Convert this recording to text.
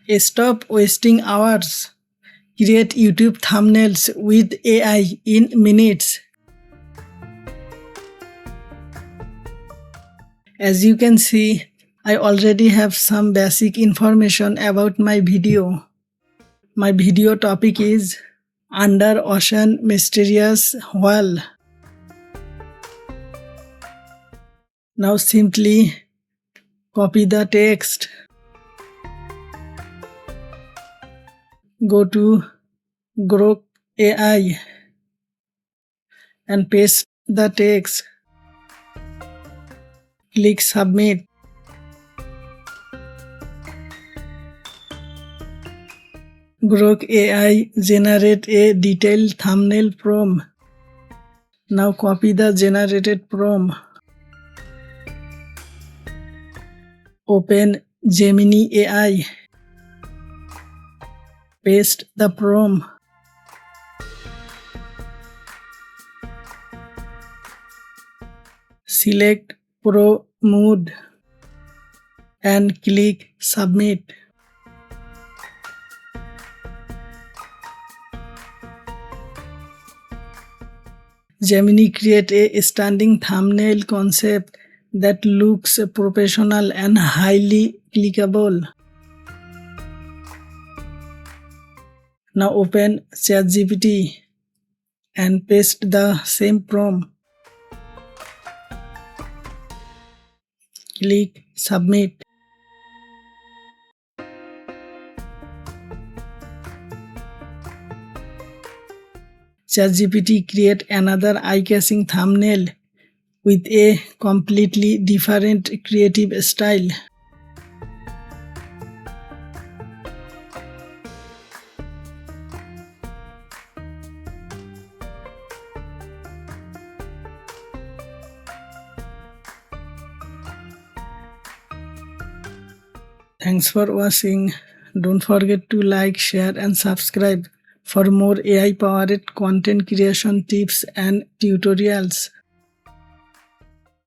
Stop wasting hours. Create YouTube thumbnails with AI in minutes. As you can see, I already have some basic information about my video. My video topic is Under Ocean Mysterious Whale. Now simply copy the text. Go to Grok AI and paste the text. Click Submit. Grok AI generate a detailed thumbnail prompt. Now copy the generated prompt. Open Gemini AI. Paste the prompt. Select Pro Mode and click Submit. Gemini create a standing thumbnail concept that looks professional and highly clickable. Now open ChatGPT and paste the same prompt. Click Submit. ChatGPT create another eye-catching thumbnail with a completely different creative style. Thanks for watching. Don't forget to like, share and subscribe for more AI powered content creation tips and tutorials.